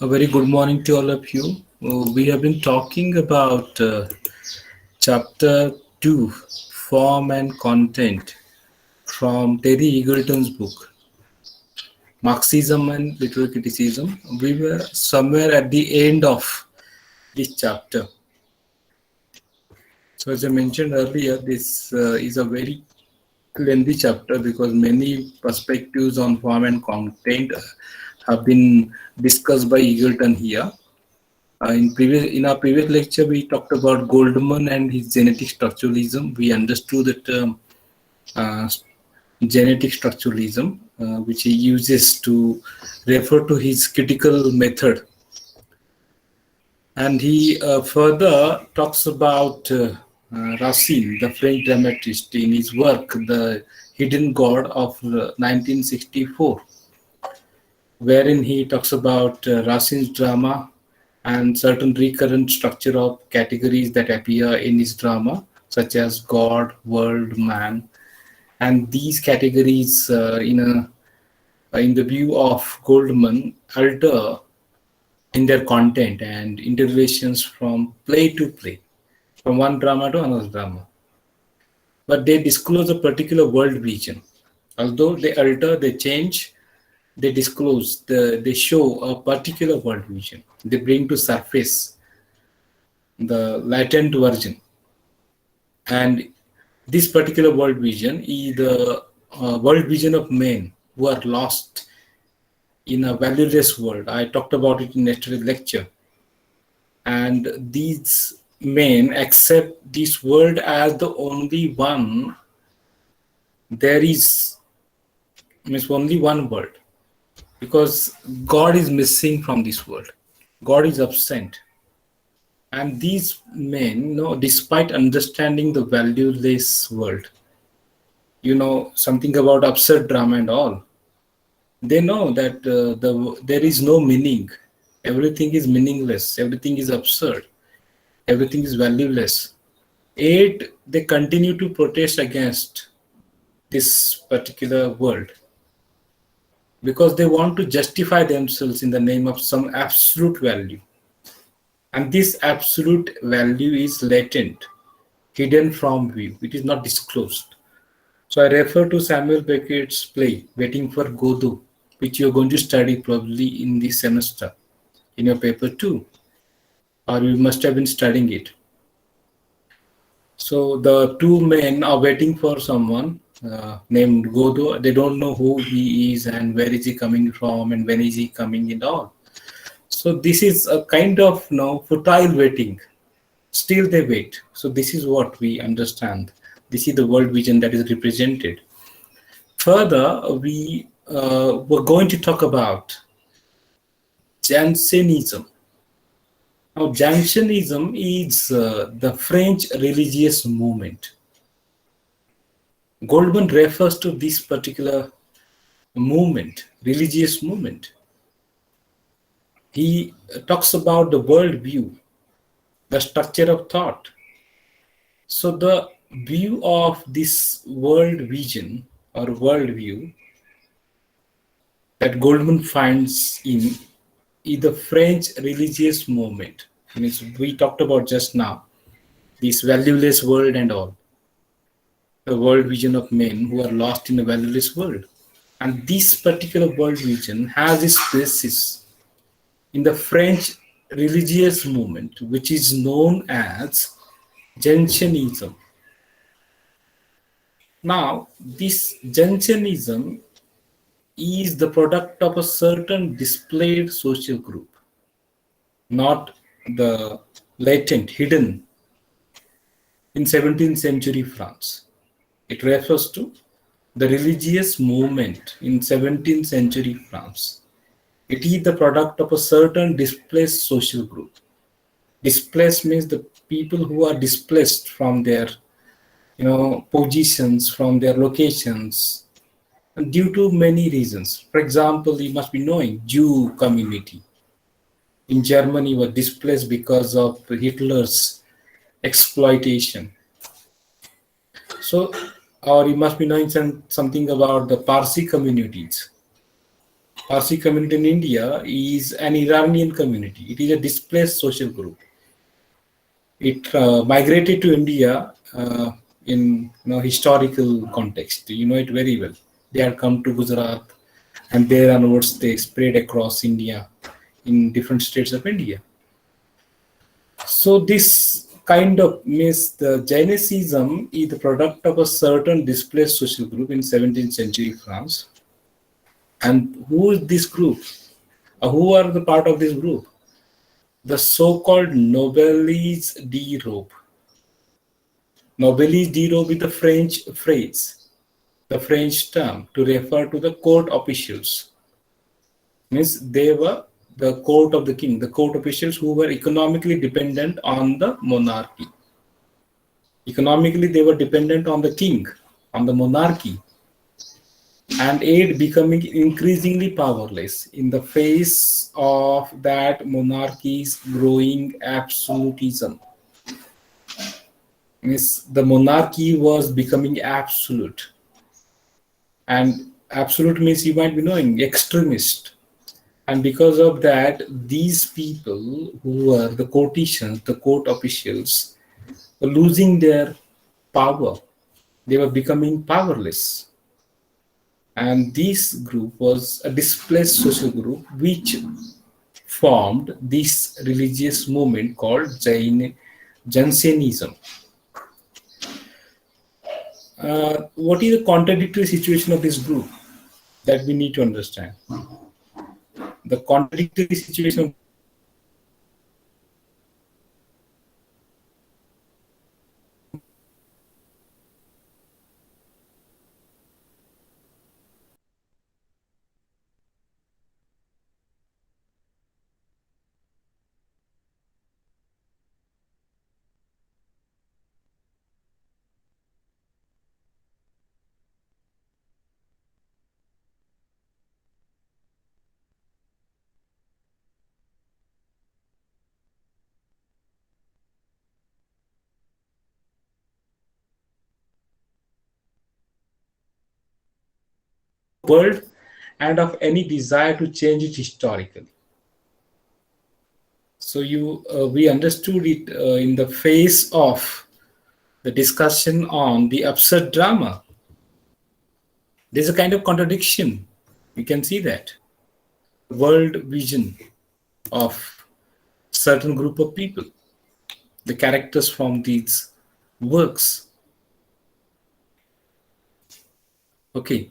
A very good morning to all of you. We have been talking about chapter 2, Form and Content, from Terry Eagleton's book, Marxism and Literary Criticism. We were somewhere at the end of this chapter. So, as I mentioned earlier, this is a very lengthy chapter because many perspectives on form and content have been discussed by Eagleton here. In our previous lecture, we talked about Goldman and his genetic structuralism. We understood that uh, genetic structuralism, which he uses to refer to his critical method, and he further talks about Racine, the French dramatist, in his work *The Hidden God* of 1964, wherein he talks about Racine's drama and certain recurrent structure of categories that appear in his drama, such as God, world, man, and these categories, in the view of Goldman, alter in their content and interrelations from play to play, from one drama to another drama. But they disclose a particular world vision. Although they alter, they change, they disclose, they show a particular world vision. They bring to surface the latent version. And this particular world vision is the world vision of men who are lost in a valueless world. I talked about it in yesterday's lecture. And these men accept this world as the only one. There is means only one world, because God is missing from this world. God is absent. And these men, despite understanding the valueless world, something about absurd drama and all, they know that there is no meaning. Everything is meaningless. Everything is absurd. Everything is valueless. Yet they continue to protest against this particular world because they want to justify themselves in the name of some absolute value. And this absolute value is latent, hidden from view. It is not disclosed. So I refer to Samuel Beckett's play, Waiting for Godot, which you're going to study probably in this semester in your paper 2, or you must have been studying it. So the two men are waiting for someone named Godot. They don't know who he is and where is he coming from and when is he coming and all. So this is a kind of futile waiting. Still they wait. So this is what we understand. This is the world vision that is represented. Further, we're going to talk about Jansenism. Now, Jansenism is the French religious movement. Goldman refers to this particular movement, religious movement. He talks about the world view, the structure of thought. So the view of this world vision or world view that Goldman finds in the French religious movement. We talked about just now, this valueless world and all. The world vision of men who are lost in a valueless world. And this particular world vision has its basis in the French religious movement, which is known as Jansenism. Now, this Jansenism is the product of a certain displayed social group, not the latent, hidden in 17th century France. It refers to the religious movement in 17th century France. It is the product of a certain displaced social group. Displaced means the people who are displaced from their positions, from their locations, due to many reasons. For example, you must be knowing Jew community in Germany were displaced because of Hitler's exploitation. So, or you must be knowing something about the Parsi communities. Parsi community in India is an Iranian community. It is a displaced social group. It migrated to India in historical context. You know it very well. They had come to Gujarat, and there onwards they spread across India in different states of India. So this kind of means the Jainism is the product of a certain displaced social group in 17th century France. And who is this group? Who are the part of this group? The so-called Noblesse de Robe. Noblesse de Robe is the French phrase, the French term to refer to the court officials. Means they were the court of the king, the court officials who were economically dependent on the monarchy. Economically, they were dependent on the king, on the monarchy, and aid becoming increasingly powerless in the face of that monarchy's growing absolutism. Means the monarchy was becoming absolute, and absolute means you might be knowing extremist. And because of that, these people who were the courtesans, the court officials, were losing their power. They were becoming powerless. And this group was a displaced social group which formed this religious movement called Jansenism. What is the contradictory situation of this group that we need to understand? The contradictory situation of the world and of any desire to change it historically. So we understood it in the face of the discussion on the absurd drama. There's a kind of contradiction. You can see that. World vision of certain group of people, the characters from these works. Okay.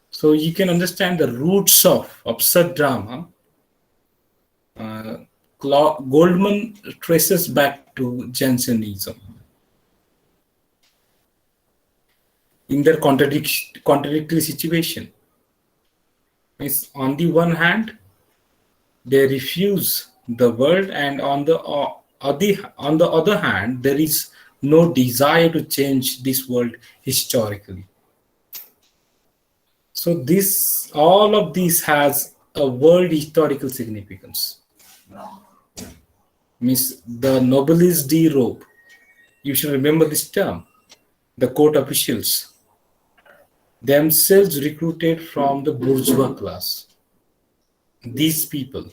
So you can understand the roots of absurd drama. Goldman traces back to Jansenism. In their contradictory situation. Means on the one hand, they refuse the world, and on the other hand, there is no desire to change this world historically. So all of this has a world historical significance. Means the Noblesse de Robe. You should remember this term. The court officials themselves recruited from the bourgeois class. These people,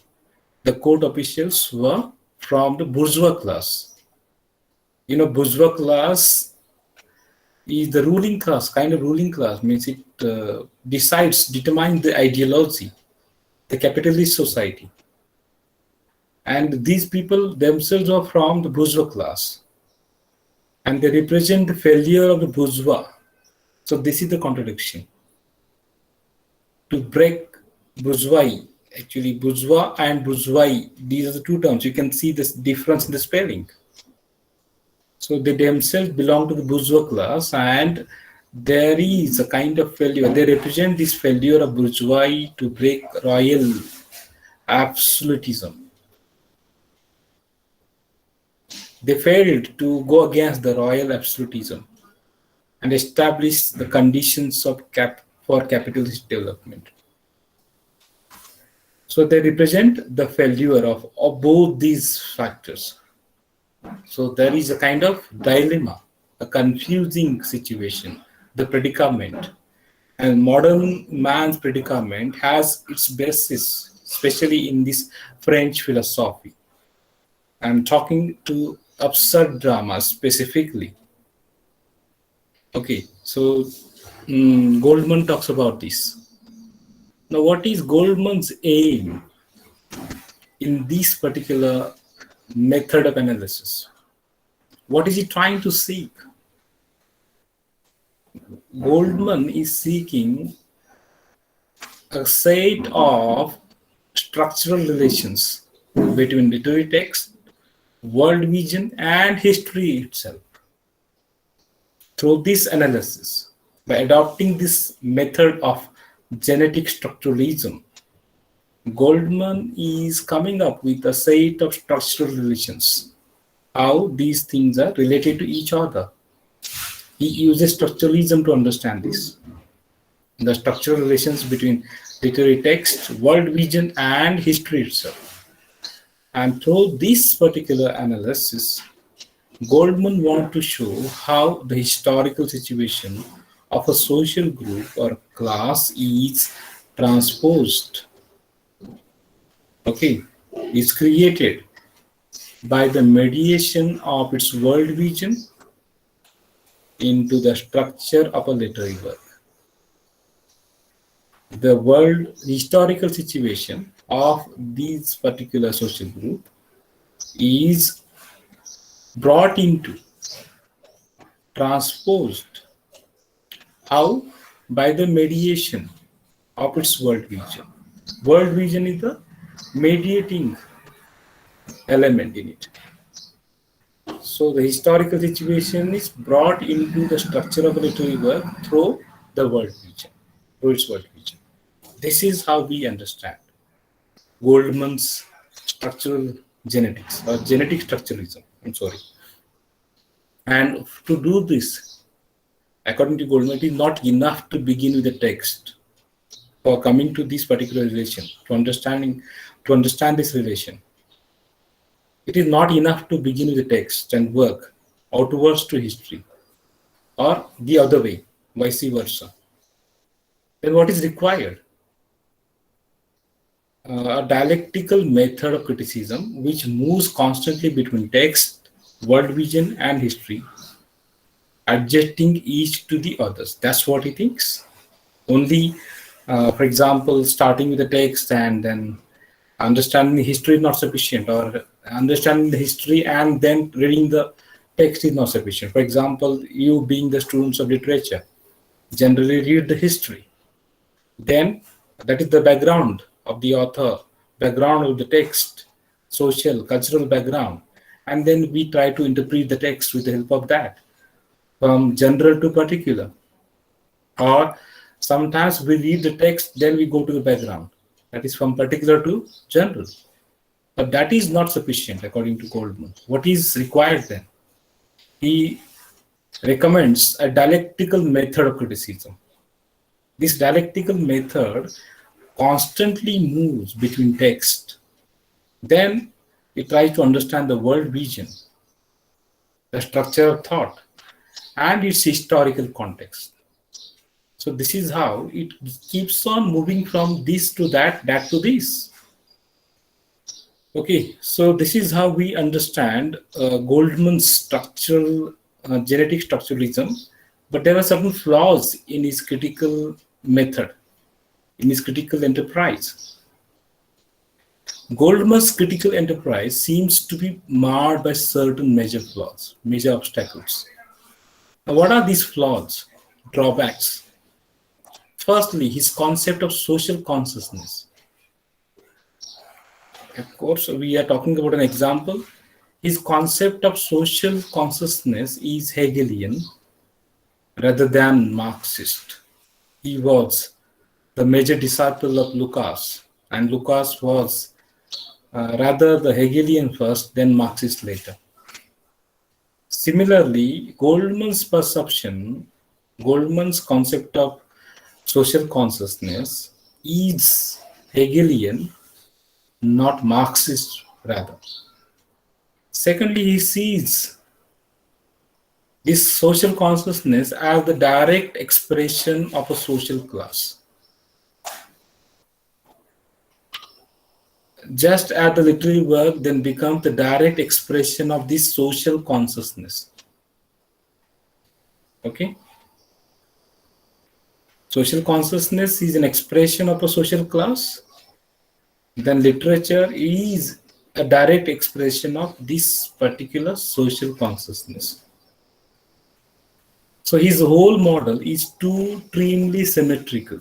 the court officials, were from the bourgeois class. Bourgeois class is the ruling class, kind of ruling class, means it determines the ideology, the capitalist society. And these people themselves are from the bourgeois class. And they represent the failure of the bourgeois. So this is the contradiction. To break bourgeoisie, actually bourgeois and bourgeoisie, these are the two terms. You can see this difference in the spelling. So they themselves belong to the bourgeois class, and there is a kind of failure. They represent this failure of bourgeoisie to break royal absolutism. They failed to go against the royal absolutism and establish the conditions for capitalist development. So they represent the failure of both these factors. So there is a kind of dilemma, a confusing situation, the predicament. And modern man's predicament has its basis, especially in this French philosophy. I'm talking to absurd drama specifically. Okay, so Goldman talks about this. Now, what is Goldman's aim in this particular method of analysis? What is he trying to seek? Goldman is seeking a set of structural relations between literary text, world vision, and history itself. Through this analysis, by adopting this method of genetic structuralism, Goldman is coming up with a set of structural relations, how these things are related to each other. He uses structuralism to understand this. The structural relations between literary text, world vision, and history itself. And through this particular analysis, Goldman wants to show how the historical situation of a social group or class is transposed, okay, is created by the mediation of its world vision into the structure of a literary work. The world historical situation of this particular social group is brought into, transposed. How? By the mediation of its world vision. World vision is the mediating element in it. So the historical situation is brought into the structure of a literary work through the world vision, through its world vision. This is how we understand Goldman's structural genetics or genetic structuralism. I'm sorry. And to do this, according to Goldman, it is not enough to begin with the text for coming to this particular relation, to understand this relation. It is not enough to begin with the text and work outwards to history, or the other way, vice versa. Then what is required? A dialectical method of criticism which moves constantly between text, world vision, and history, adjusting each to the others. That's what he thinks. Only, for example, starting with the text and then understanding the history is not sufficient, or understanding the history and then reading the text is not sufficient. For example, you being the students of literature, generally read the history. Then that is the background of the author, background of the text, social, cultural background. And then we try to interpret the text with the help of that, from general to particular. Or sometimes we read the text, then we go to the background. That is from particular to general. But that is not sufficient according to Goldman. What is required then? He recommends a dialectical method of criticism. This dialectical method constantly moves between text. Then it tries to understand the world vision, the structure of thought, and its historical context. So this is how it keeps on moving from this to that, that to this. Okay, so this is how we understand Goldman's structural genetic structuralism, but there are certain flaws in his critical method, in his critical enterprise. Goldman's critical enterprise seems to be marred by certain major flaws, major obstacles. Now, what are these flaws, drawbacks? Firstly, his concept of social consciousness. Of course, we are talking about an example. His concept of social consciousness is Hegelian rather than Marxist. He was the major disciple of Lukács, and Lukács was rather the Hegelian first, then Marxist later. Similarly, Goldman's concept of social consciousness is Hegelian, not Marxist rather. Secondly, he sees this social consciousness as the direct expression of a social class. Just as the literary work then becomes the direct expression of this social consciousness. Okay? Social consciousness is an expression of a social class. Then literature is a direct expression of this particular social consciousness. So his whole model is too extremely symmetrical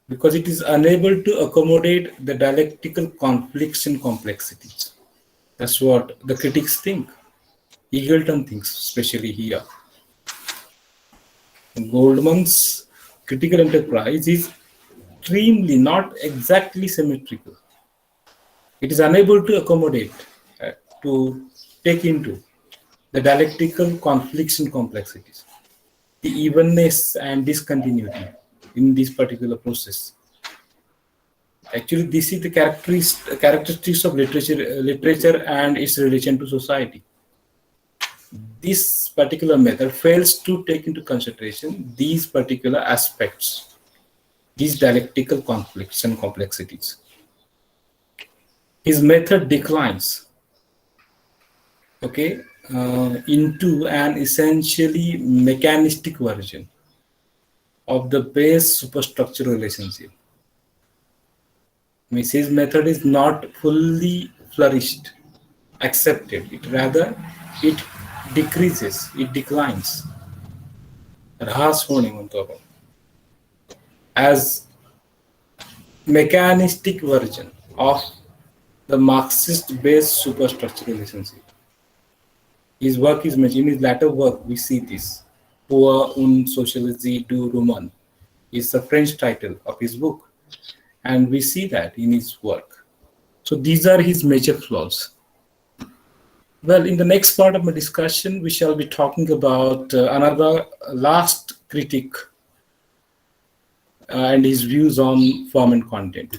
because it is unable to accommodate the dialectical conflicts and complexities. That's what the critics think. Eagleton thinks, especially here. Goldman's critical enterprise is extremely, not exactly symmetrical. It is unable to accommodate, to take into the dialectical conflicts and complexities, the evenness and discontinuity in this particular process. Actually, this is the characteristics of literature and its relation to society. This particular method fails to take into consideration these particular aspects, these dialectical conflicts and complexities. His method declines, okay, into an essentially mechanistic version of the base superstructure relationship. Means his method is not fully flourished, accepted. It rather it decreases, it declines. ह्रास होणे म्हणतो आपण as mechanistic version of the Marxist-based superstructure relationship. His work is mentioned in his latter work. We see this. Pour une sociologie du roman is the French title of his book, and we see that in his work. So these are his major flaws. Well, in the next part of my discussion, we shall be talking about another last critic and his views on form and content.